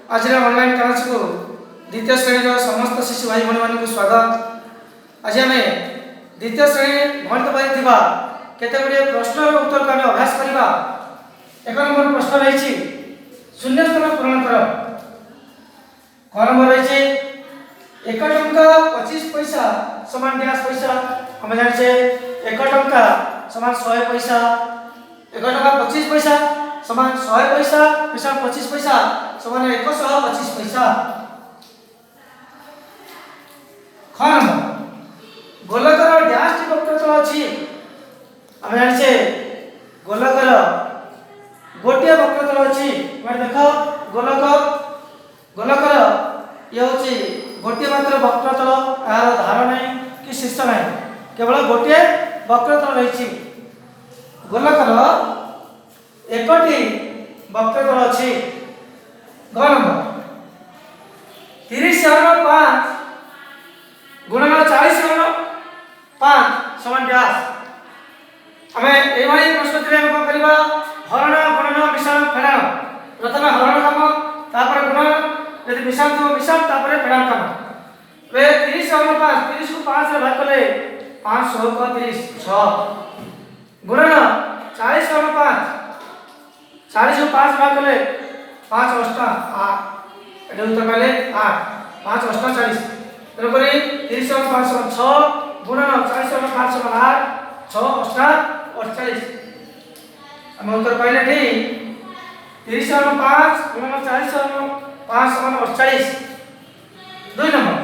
आज online class को द्वितीय श्रेणी समस्त शिशु भाई भौणी मान स्वागत। आज आम द्वितीय श्रेणी गणित बही केते गुड़े प्रश्न उत्तर को आम अभ्यास करवा। एक नंबर प्रश्न रही शून्य स्थान पूरण कर। क नंबर रही 1 टंका 25 पैसा समान डैश पैसा। आम जाने 1 टंका समान 100 पैसा, 1 टंका 25 पैसा समान 100 पैसा, 25 पैसा समान 125 पैसा। ख नंबर गोलकर डैश टी वक्रतल अछि। आम जाने गोलकर गोटे वक्रतल अछि। मैं देख गोलकर ये हूँ गोटे मात्र वक्रतल, यार धार नहीं कि शीर्ष नहीं, केवल गोटे वक्रतल रही। गोलकर एकटी वक्रतल अछि। ग नंबर 30/5 गुणन 40/5 समान डैश। आमे एई प्रश्न रे हम करबा हरण गुणन मिश्रण फेड़ाण। प्रथम हरण काम तापर गुणन, यदि मिश्रण तो मिश्रण तापर फेड़ाण काम। वे 30/5 30 को 5 रे भाग कले 5 100 को 30 6 गुणन 40/5 40 को 5 भाग कले 5 8 8 एटा उत्तर पाले 8 5 8 40। तेरे पर 30/5 6 गुणन 40/5 8 6 8 48। हम उत्तर पाइले ठीक 30/5 गुणन 40/5 48। 2 नंबर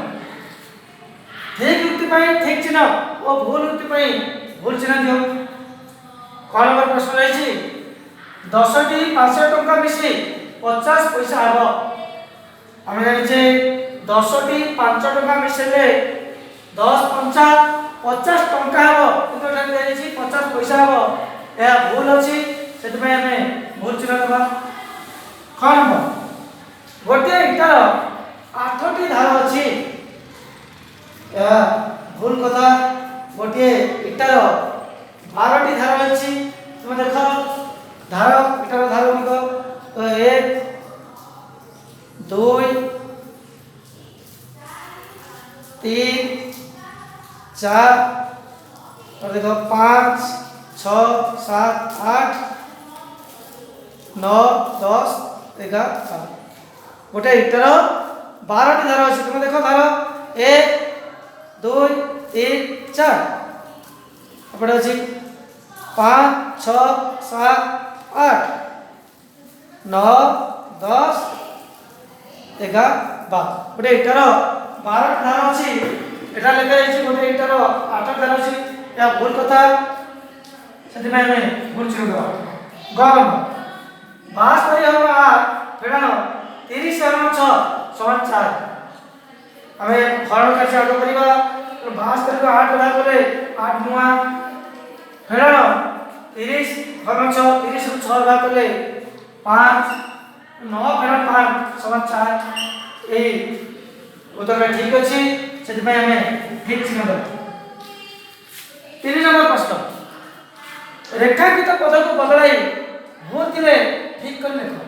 ठीक युक्ति पाई ठीक चिन्ह और भूल युक्ति पाई भूल चिन्ह दियो। क नंबर प्रश्न रही 10टी 500 टंका मिसी 50 पैसा हबो। हम जानिछे 10टी 5 टंका मिसेले 10 पंचा 50 टंका हबो, किंतु एटा देछि 50 पैसा हबो। या भूल अछि, सेति पय हमें भूल चिन्ह देबा। ख नंबर गोटे इटार 8टी धार अछि। या भूल कथा, गोटे इटार 12टी धार अछि। तुम देख धार इटार धार गुनिक तो 1 2 3 4 और देखो 5 6 7 8 9 10 11 गोटे इटार 12टी धार अछि। तुम देखो धार 1 2 3 4 अपने अछि 5 6 7 8 9 10 11 12 गोटे इटार 12 धार अछि। एटा लेखा अछि गोटे इटार 8 धार अछि। या भूल कथा, सेति में हमें भूल चिन्ह देबा। ग नंबर 52/8 फेड़ाण 30/6 समान 4। हमें हरण कार्य आगे करिबा। 52/8 भाग करे 8 मुआ फेड़ाण 30/6 30 को 6 भाग करे 5 9 फेड़ाण 5 समान 4। ए उत्तर ठीक अछि, सेति में हमें ठीक चिन्ह देबा। 3 नंबर प्रश्न रेखांकित पद को बदलाई भूल थिले ठीक कर लेखो।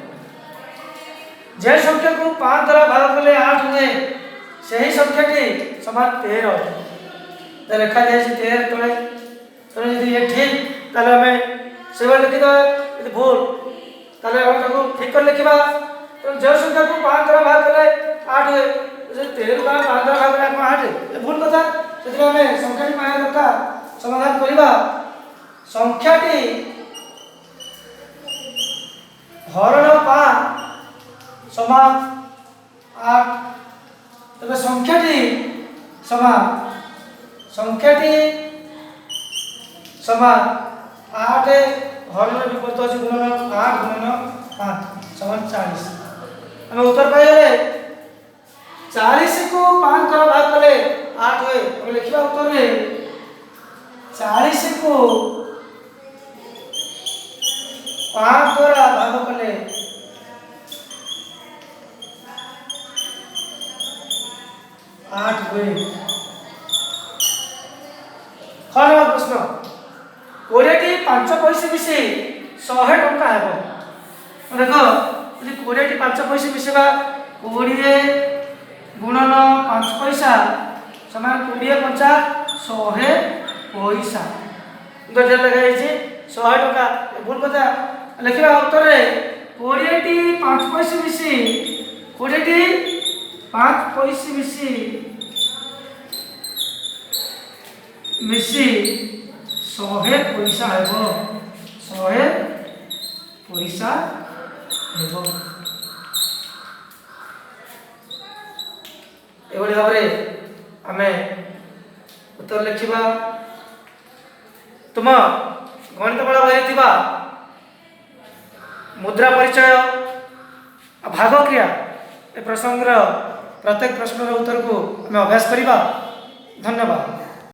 जे संख्या को 5 द्वारा भाग कले 8 हुए, सही संख्याटी समान 13। तो रेखा दे 13 तले तो यदि ये ठीक ताले हमें सेवा लिखि दो, यदि भूल ताले हम ताको ठीक कर लिखिबा। तो जे संख्या को 5 द्वारा भाग कले 8 हुए, जे 13 द्वारा 5 द्वारा भाग कले 8 ये भूल कथा। सेति हमें संख्याटी पाया दरकार समाधान करिबा। संख्याटी हरण 5 समान 8। तबे संख्याटी समान 8 हरण विपरीत अछि गुणन 8 गुणन 5 समान 40। हम उत्तर पाइले 40 को 5 द्वारा भाग कले 8 हुए। हम लिखिबा उत्तर में 40 को 5 द्वारा भाग कले 8 हुए। ख नंबर प्रश्न 20टी 5 पैसा मिसी 100 टंका हेबो। देखो यदि 20टी 5 पैसा मिसेबा 20 गुणन 5 पैसा समान 20 पंचा 100 पैसा। तो जे लगा है 100 टका भूल कथा लिखा उत्तर रे 20 टी 5 पैसा मिसी 20 टी 5 पैसा मिसी 100 पैसा हेबो 100 पैसा हेबो। एभली भाव आमे उत्तर लिखा तुम गणित बल बही थी मुद्रा परिचय भाग क्रिया ए प्रसंग प्रत्येक प्रश्नर उत्तर को आम अभ्यास करवा। धन्यवाद।